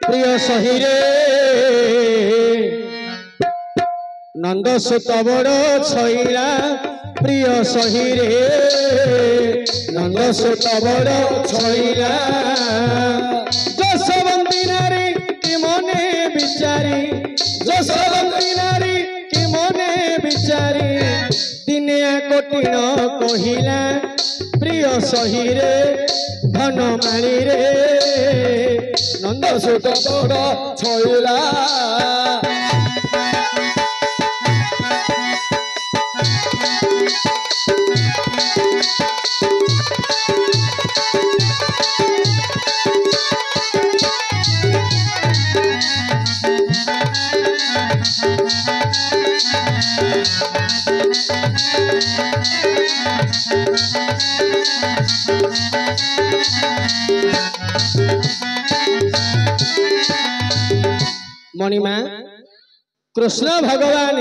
प्रिय सहीरे नंद सुत बड़ छईला प्रिय सहीरे नंद सुत बड़ छईला जसवंती नारी कि मने बिचारी जसवंती नारी कि मने बिचारी दिने कठिन कहिला प्रिय सहीरे धन माली रे नंद सुत बड़ छईला मणिमा कृष्ण भगवान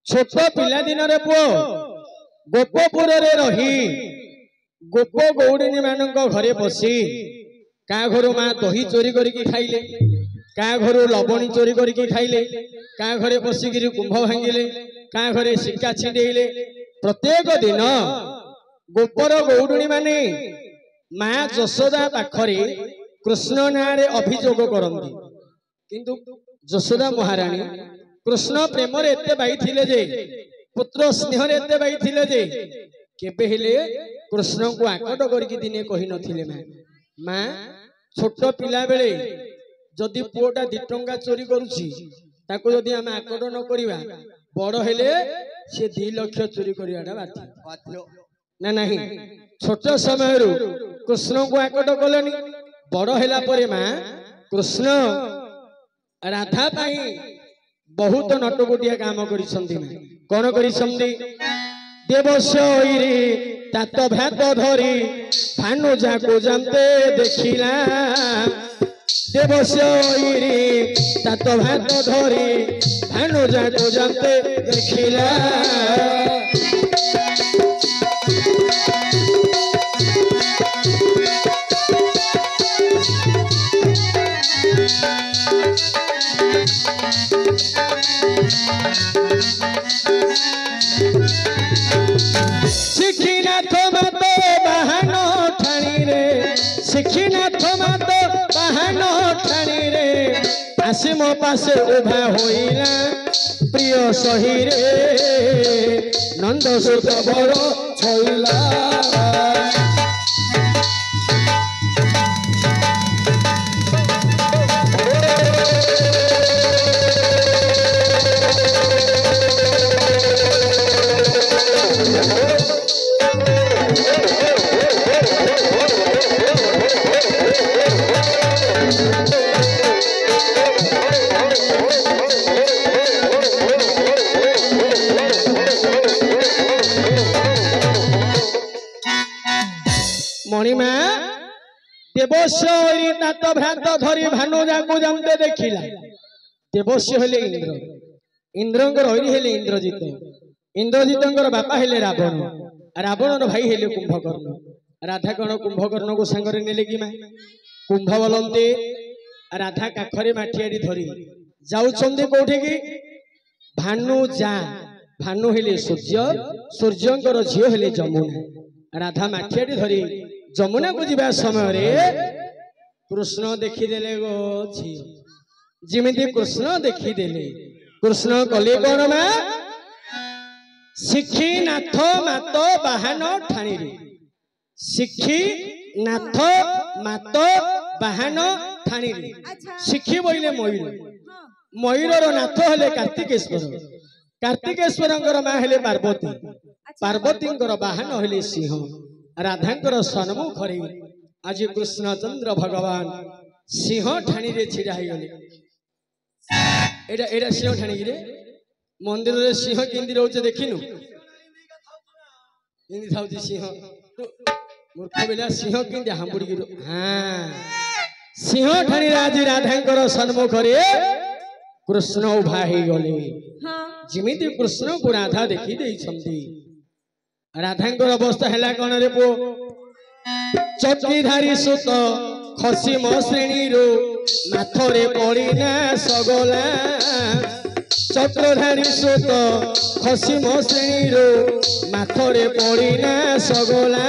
छोट पिला दिन रे पुओ गोपपुर रे रही गोप गौड़िनी मान घरे बसी का घर माँ दही चोरी करके खाइले का घर लवणी चोरी करके खाइले का घरे बसिक कुंभ भांगिले का घरे सिक्का छिंडेले प्रत्येक दिन गोपर गौड़िनी माने माँ जशोदा पाखरे कृष्ण ना अभियोग करती किंतु जशोदा महाराणी कृष्ण प्रेम एते बाई थिले जे पुत्र स्नेह एते बाई थिले जे केबे हेले कृष्ण को आकट करके दिने कहि नथिले माँ छोट पिला बेले जदि पुओटा 2 टंका चोरी करुछि ताको जदि आमे आकट न करिवा बड़ हेले से 2 लाख चोरी करियाटा बाध्य ना नहीं छोट समय कृष्ण को आकट कलेनी बड़ हेला परे माँ कृष्ण राधा पाई बहुत नटकुटिया काम करिसंदी कौन करिसंदी देवशरी तात भात धरी भानु जाको जानते देखिला देवशरी तात भात धरी भानु जाको जानते देखिला शिखीनाथ मत बाहन ठाणी रे शिखीनाथ मत बाहन ठाणी रे आसी मो पासे उभा होइला प्रिय सहीरे नंद सुत बड़ छईला मणिमा देवस्यरी तात भ्रात धरी भानु जाको जानते देखिला देवस्य हेले इंद्र इंद्रंकर हरि हेले इंद्रजित इंद्रजितंकर बापा हेले रावण रावणर भाई हेले कुंभकर्ण राधा कण कुंभकर्ण को सांगरे नेले कि मां कुंभ बलंते राधा काखरे माठियाडी धरी जाउछंदे कोठी की भानु जा भानु हेले सूर्य सूर्यंकर झियो हेले जमुना राधा माठियाडी धरी जमुना को जीवा समय रे कृष्ण देखीदेले गो झियो जिमिति कृष्ण देखीदेले कृष्ण कले कौन मा शिखी नाथ मात बाहन ठाणी रे शिखी नाथ मात बाहन ठाणी रे शिखी बोले मयूर मयूर नाथ हेले कार्तिकेश्वर कार्तिकेश्वर माँ हेले पार्वती पार्वती बाहन हेले सिंह राधांकर सन्मुख आज कृष्णचंद्र भगवान सिंह ठाणी रे छिड़ा गले एटा सिंह ठाणी रे मंदिर रे सिंह केंदी रोचे देखिनु केंदी थाउची सिंह मूर्ख बेला सिंह केंदी हांबुड़ी गिरो हां सिंह ठाणी आज राधांकर सन्मुख रे कृष्ण उभा ही गले हां जिमिति कृष्ण को राधा देखि देई छंती राधांकर अवस्था हैला कोन रे पो चक्रीधारी सुत खसीम श्रेणी रो नाथरे पड़ीना सगला चक्रधारी सुत खसीम श्रेणी रो नाथरे पड़ीना सगला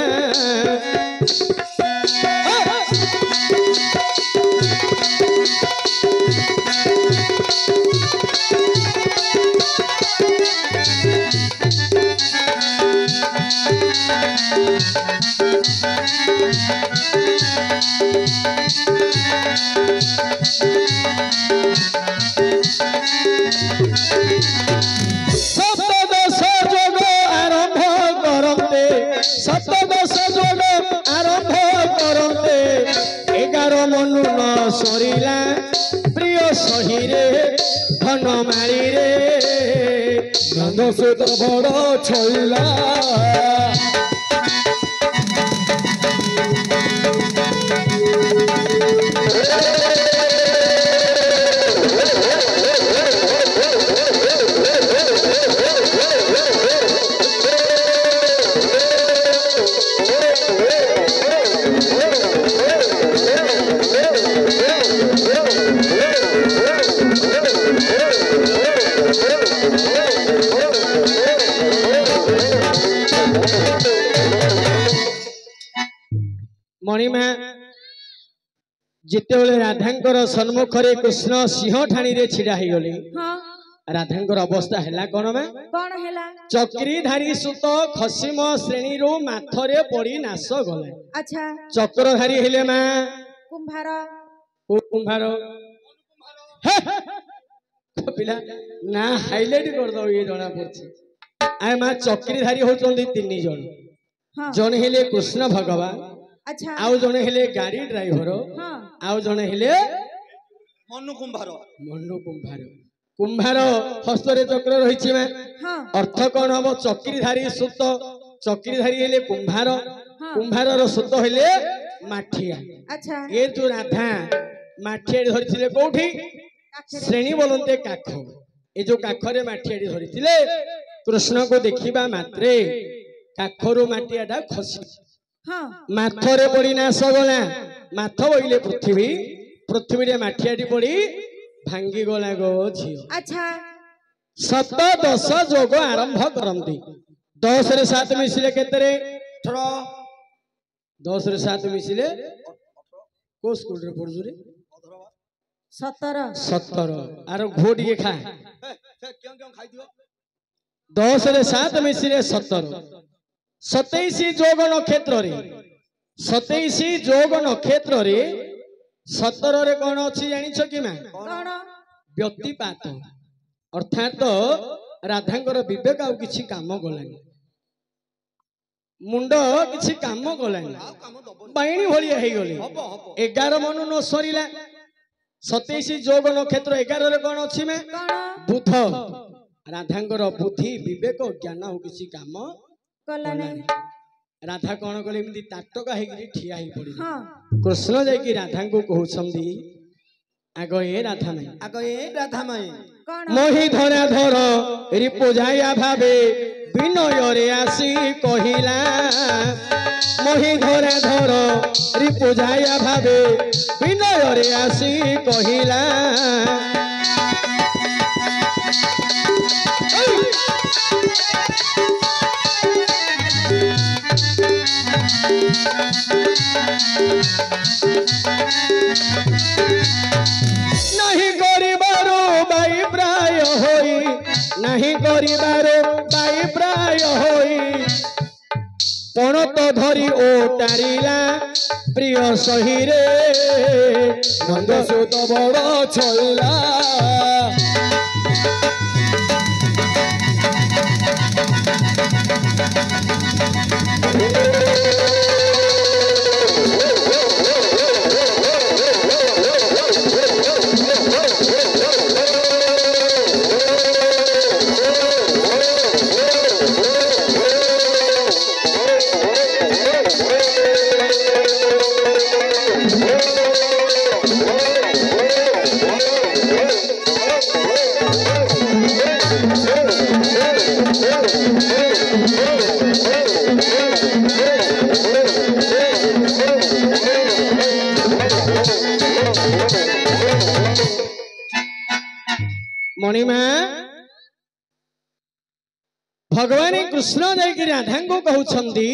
सप्तदश जोग आरंभ करते 11 मनु न सरिला प्रिय सही रे धन माली रे नंद सुत बड़ छइला मणिमा जिते बेले राधांकर सन्मुख रे कृष्ण सिंह ठाणी रे छिड़ा ही गले राधांकर अवस्था हैला कोन में कोन हैला चक्रीधारी सुत खसीम श्रेणी रो माथरे पड़ी नाश गले अच्छा चक्रधारी हेले मा कुंभार पिला ना हाइलाइट कर दो ये जणा पड़छ आय मा चक्रीधारी होचंदी 3 जण जण हेले कृष्ण भगवान अच्छा आउ जने हेले गाड़ी ड्राइवर हां आउ जने हेले मनु कुंभार कुंभार हस्तरे चक्र रहिछि में हां अर्थ कोन हबो चक्रीधारी सुत चक्रीधारी हेले कुंभार कुंभार रो सुत हेले माठिया अच्छा ए जो राधा माठिया धरिथिले कोठी श्रेणी बोलते काख ए जो काखरे माठिया धरिथिले कृष्ण को देखिबा मात्रे काखरो माटियाटा खसी हाँ माथरे पड़ी नाश गला माथ बोइले पृथ्वी पृथ्वी रे माठियाटी पड़ी भांगी गला गो झियो अच्छा 17 जोग आरंभ करंती 10 रे 7 मिसिले केते रे 18 10 रे 7 मिसिले को स्कूल रे पढु रे 17 आरो घोटी के खा क्यों खाइ दियो 10 रे 7 मिसिले 17 27 जोग नक्षत्र रे 27 जोग नक्षत्र रे 17 रे कोन अछि जानि छ कि मा कोन व्यक्तिपात अर्थात राधांकर विवेक आउ किछि काम गलानी मुंड किछि काम गलानी बाइणी भलिया हे गले 11 मनु न सरिला 27 जोग नक्षत्र 11 रे कोन अछि मा बुध राधांकर बुद्धि विवेक ज्ञान आउ किछि काम राधा कौन कले एमती ताटका हेकि ठिया ही पड़ी कृष्ण जाय कि राधा को कहउछंदी आगो ए राधा माई मोहि धरा धर रिपु जाया भावे विनय रे आसी कहिला मोहि धरा धर रिपु जाया भावे विनय रे आसी कहिला नहीं गरीबारो बाई प्राय होई नहीं करिबारो बाई प्राय होई पणत धरी ओटारिला प्रिय सही रे नंद सुत बड़ छइला मणिमा भगवान कृष्ण जाकि राधा को कहउछंदी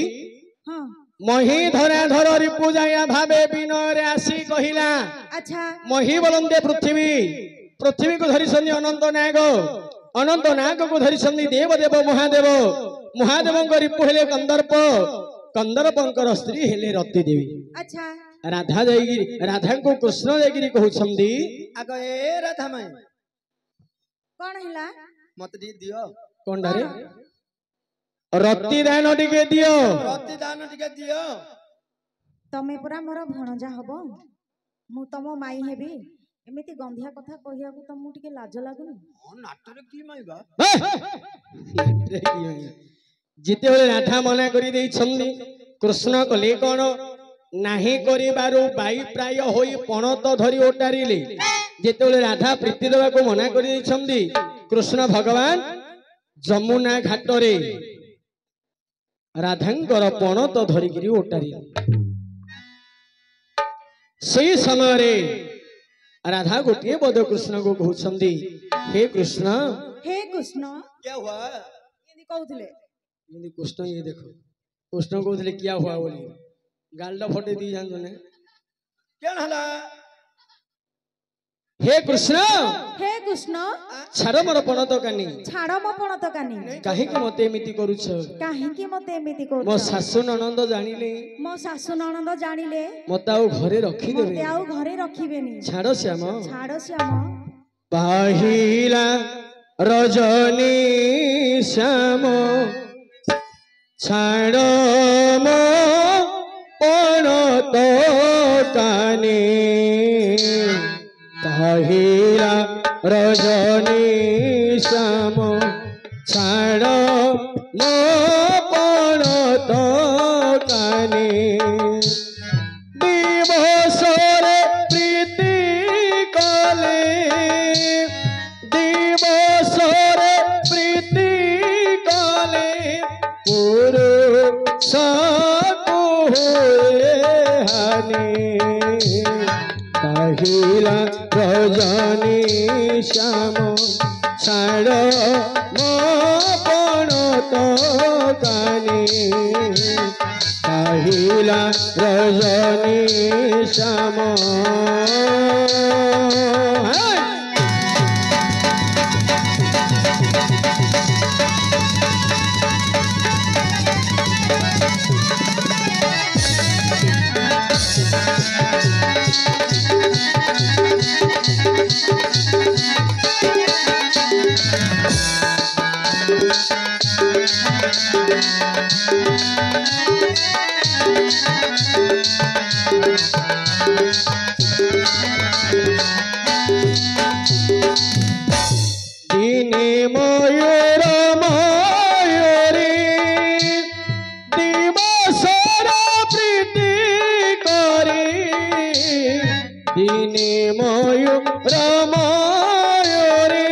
मही धरा धर रिपु जाया भावे बिनरे आसी कहिला अच्छा मही बोलंदे पृथ्वी पृथ्वी को धरी संदी अनंत नाग को धरी संदी देवदेव महादेव महादेव रिपु हेले कंदर्प कंदर्पंकर स्त्री हेले रति देवी अच्छा राधा जाकि राधा को कृष्ण जाकि कहउछंदी आगे ए राधा माई कौन हिला मत दियो कौन डारे रत्ती दान टिके दियो तमे पूरा मोर भणजा हबो मु तम माई हेबी एमिति गंधिया कथा कहिया को तमु टिके लाज लागुनी नाटरे की माईबा जिते बेले राधा मना करी देई छंदी कृष्ण कले कोन नाही करिबारु बाई प्राय होई पणत धरी ओटारिले जिते बेले राधा प्रीति देवा को मना करी देई छंदी कृष्ण भगवान जमुना घाट रे राधांकर पणत धरिकी ओटारी से समय रे राधा गोटे पद कृष्ण को कहउछंदी हे कृष्ण क्या हुआ ये कहउथले यदि कृष्ण ये देखो कृष्ण कहउथले क्या हुआ बोली गालडा फटे दी जान जने क्या हला हे कृष्ण छाड़ मोर पणत कानी छाड़ मो पणत कानी काहे के मते एमिति करूछ काहे के मते एमिति करूछ मो सासु ननंद जानिले मते आउ घरे रखी देबे छाड़ श्याम पाहिला रजनी श्याम छाड़ मो पणत कानी पाहिला रजनी श्याम छाड़ मो पणत कानी दिवसरे प्रीति कले दिवसरे प्रीति कले पुरुष को हानि पाहिला रजनी श्याम छाड़ मो पणत कानी पाहिला रजनी श्याम दिने मयूर मयूरी दिवसर प्रीति करी दिने मयूर मयूरी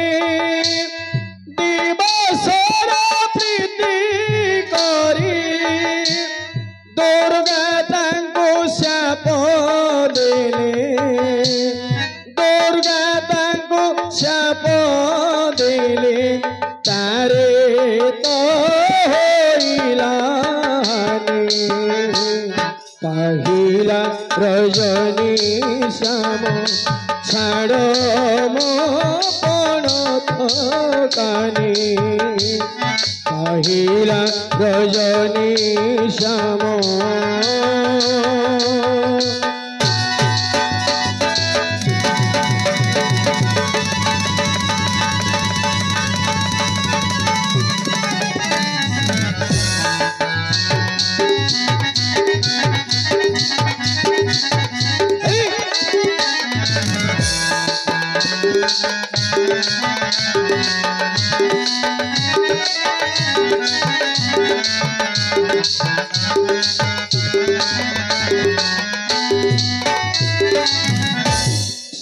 दिवसर प्रीति करी दुर्गा तांको शाप देले दुर्गा तांको शाप देले तारे तो होइला पाहिला रजनी श्याम छाड़ मो पणत कानी पहिला रजनी श्याम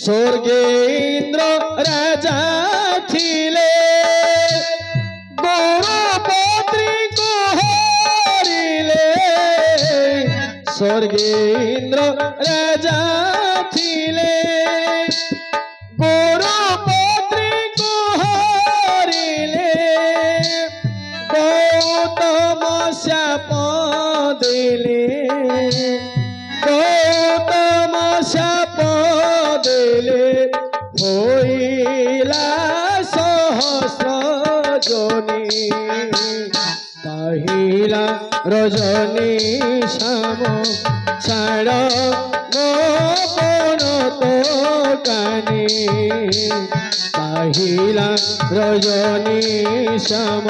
स्वर्गे इंद्र राजा थिले गौरपत्री को हरिले स्वर्गे इंद्र राजा थिले गौरपत्री को हरिले गौतम शाप देले गौतम शाप देले होइला सहस्र जोनी पहिला रजनी श्याम छाड़ मोपन तो कानी पहिला रजनी श्याम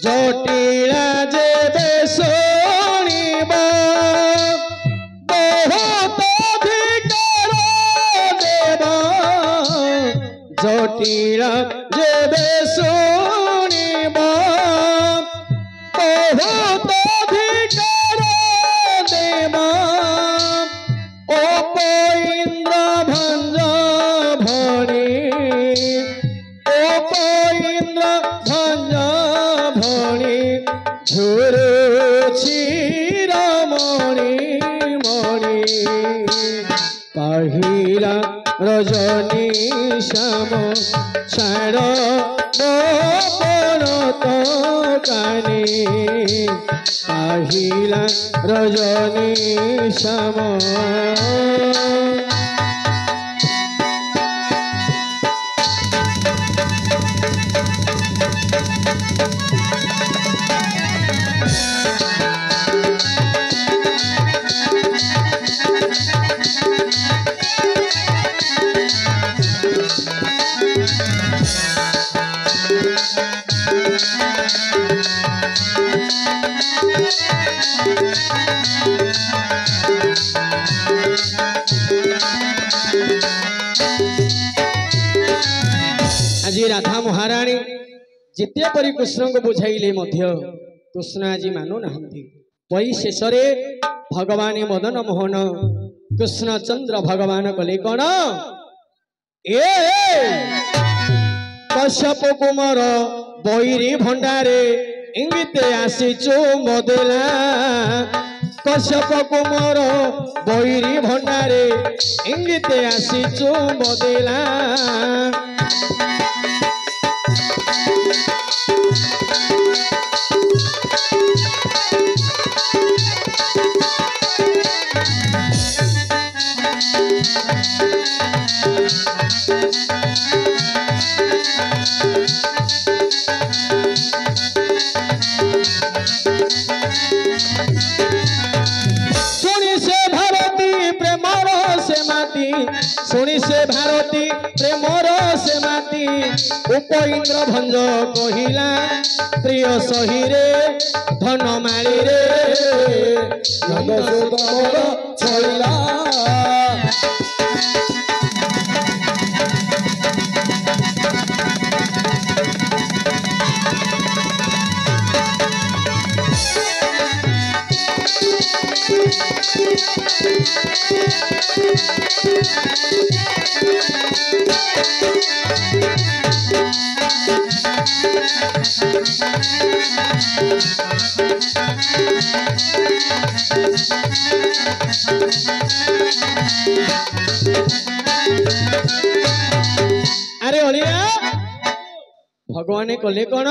जटिला जेबे शुणिब बहुत धिकार देव जटिला जेबे शुणिब बहुत धिकार देव ओप इंद्र भंज भणी ओप इंद्र भंज झुरुछि रमणी मणि पहिला रजनी श्याम छाड़ मोपन तो कानी पहिला रजनी श्याम आज राधा महाराणी जिते परी कृष्ण को बुझाइले कृष्ण आज मानु नाहंती पई शेष भगवान मदन मोहन कृष्ण चंद्र भगवान कले कौन ए कश्यप कुमार बैरी भंडारे इंगिते आसीचु मदेला कश्यप कुमार बैरी भंडारे इंगिते आसीचु मदेला सुनी से भारती प्रेमर से माटी शुणी से भारती प्रेमर से माटी उपइंद्र भंज कहिला प्रिय सही रे धन माली रे जगत मोर छइला अरे अलिया भगवान कले कौन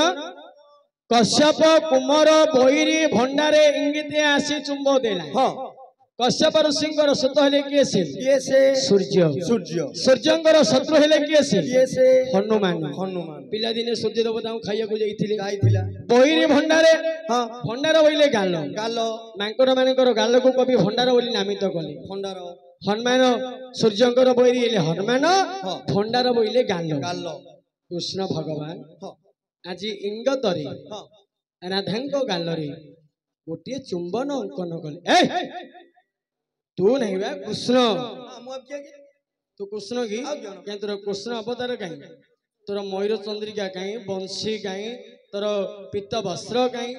कश्यप कुमार बैरी भंडारे इंगिते आसी चुंब देला हां कश्यप ऋषिंकर सत हेले किए से ये से सूर्य सूर्य सूर्यंकर शत्रु हेले किए से ये से हनुमान हनुमान पिला दिने सूर्य देवता खाइया को जाइथिले गाइथिला बैरी भंडारे हां भंडार बोले गाल गालो मांकर मानकर गाल को कवि भंडार बोली नामित कले फंडार हनुमान सूर्यंकर बैरी हेले हनुमान हां भंडार बोले गाल गालो कृष्ण भगवान हां आज इंगतरे हां राधांक गालरे गोटे चुंबन अंकन कले ए तू नहीं बा कृष्ण मु अब क्या तू कृष्ण की क्या तोर कृष्ण अवतार कहीं तोर मयूर चंद्रिका कहीं बंशी कहीं तोर पीत वस्त्र कहीं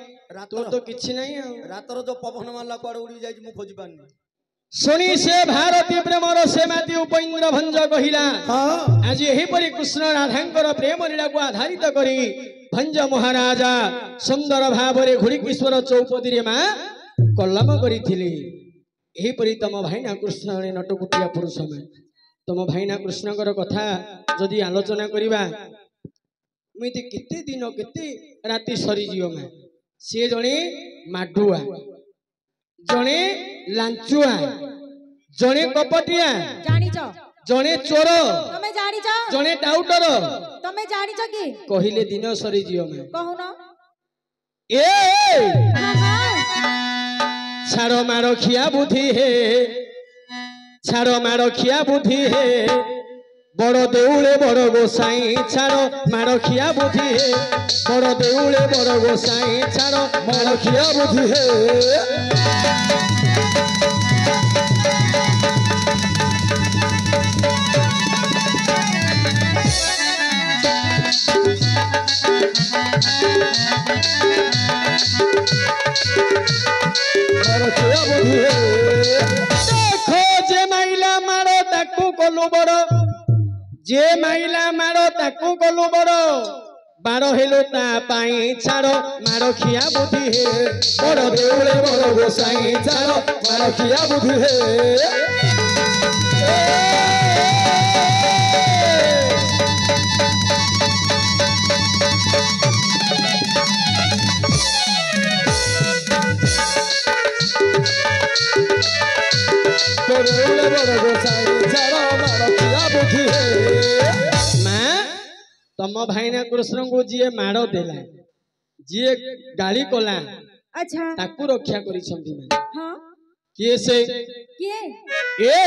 तोर तो किछि नहीं रातर जो पवन माला कुआड़ उड़ी जाई मु खोजी पानी शुणी से भारती प्रेमर से माती उपइंद्र भंज कहिला हां आज यही परी कृष्ण राधांकर प्रेम लीला को आधारित करी भंज महाराजा सुंदर भावरे घुड़ीकेश्वर चौपदी रे मां कलम करिथिले यही परी तम भाईना कृष्ण नटकुटिया पुरुष में तम भाईना कृष्णकर कथा जदि आलोचना करिबा मिति केते दिन केते राति सरी जियो में से जणे माडुआ जणे लांचुआ जणे कपटिया जानिच जणे चोर तमे जानिच जणे टाउटर तमे जानिच कि कहिले दिन सरी जियो में कहून छाड़ो मारो खिया बुद्धि है छाड़ो मारो खिया बुद्धि है बड़ देउले बड़ गोसाई छाड़ो मारो खिया बुद्धि है बड़ देउले बड़ गोसाई छाड़ो मारो खिया बुद्धि है देखो जे माइला मारो ताकू कलु बड़ जे माइला मारो ताकू कलु बड़ बारो हेलो ता पाई छाड़ो मारो खिया बुद्धि है बड़ देउले बड़ गोसाई छाड़ो मारो खिया बुद्धि है तम भाईना कृष्ण को जी माड़ देला जी गाली कला अच्छा ताकू रक्षा करिसंती में हां किए से किए ए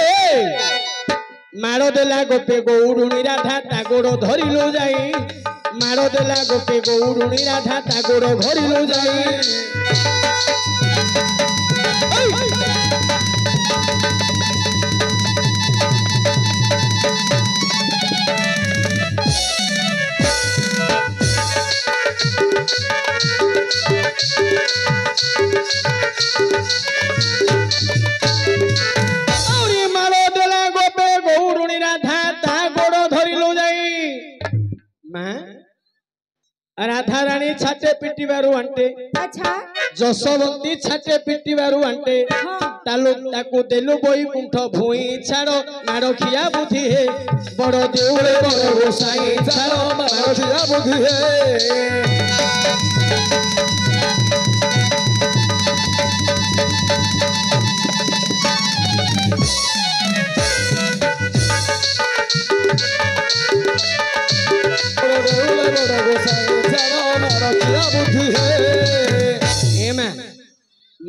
माड़ देला गोपे गौरुणी राधा ता गोड़ धरिलो जाई माड़ देला गोपे गौरुणी राधा ता गोड़ धरिलो जाई राधा रानी छाटे पिटी बारू अंटे अच्छा जसवंती छाटे पिटी बारू अंटे तालु ताकू देलु बोई कुंठ भूई छाड़ो मारो खिया बुद्धि है बड़ देउले बड़ गोसाई छाड़ो मारो खिया बुद्धि है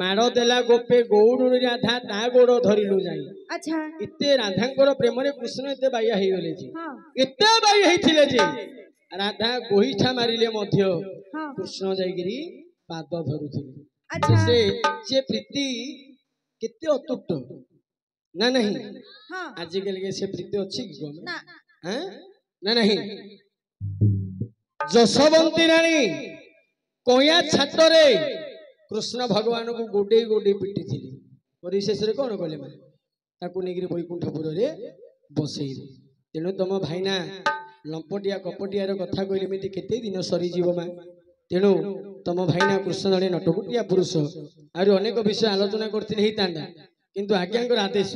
ମାଡ଼ ଦେଲା ଗୋପେ ଗୌଡ଼ରୁ ରାଧା ତା ଗୋଡ଼ ଧରିଲୁ ଯାଇ। ଆଚ୍ଛା ଏତେ ରାଧାଙ୍କର ପ୍ରେମରେ କୃଷ୍ଣ ଏତେ ବାଇଆ ହେଇଗଲେ ଯେ, ହଁ ଏତେ ବାଇଆ ହେଇଥିଲେ ଯେ ରାଧା ଗୋଇଠା ମାରିଲେ ମଧ୍ୟ ହଁ କୃଷ୍ଣ ଯାଇକିରି ପାଦ ଧରୁଥିଲେ। ଆଚ୍ଛା ସେ ପ୍ରୀତି କେତେ ଅତୁଟ ନା ନାହିଁ? ହଁ ଆଜିକାଲି ସେ ପ୍ରୀତି ଅଛି କି କଣ? ନା ଆଁ? ନା ନାହିଁ? ଯଶୋବନ୍ତୀ ରାଣୀ କଇଁଆ ଛାଟରେ କୃଷ୍ଣ ଭଗବାନଙ୍କୁ ଗୋଡେଇ ଗୋଡେଇ ପିଟିଥିଲେ। ପରିଶେଷରେ କଣ କଲେ ମା? ତାକୁ ନେଇକିରି ବୈକୁଣ୍ଠପୁରରେ ବସେଇଲେ। ତେଣୁ ତମ ଭାଇନା ଲମ୍ପଟିଆ କପଟିଆର କଥା କହିଲେ ଏମିତି କେତେ ଦିନ ସରିଯିବ ମା? ତେଣୁ ତମ ଭାଇନା କୃଷ୍ଣ ଜଣେ ନଟକୁଟିଆ ପୁରୁଷ। ଆହୁରି ଅନେକ ବିଷୟ ଆଲୋଚନା କରିଥିଲେ ହେଇଥାନ୍ତା, କିନ୍ତୁ ଆଜ୍ଞାଙ୍କର ଆଦେଶ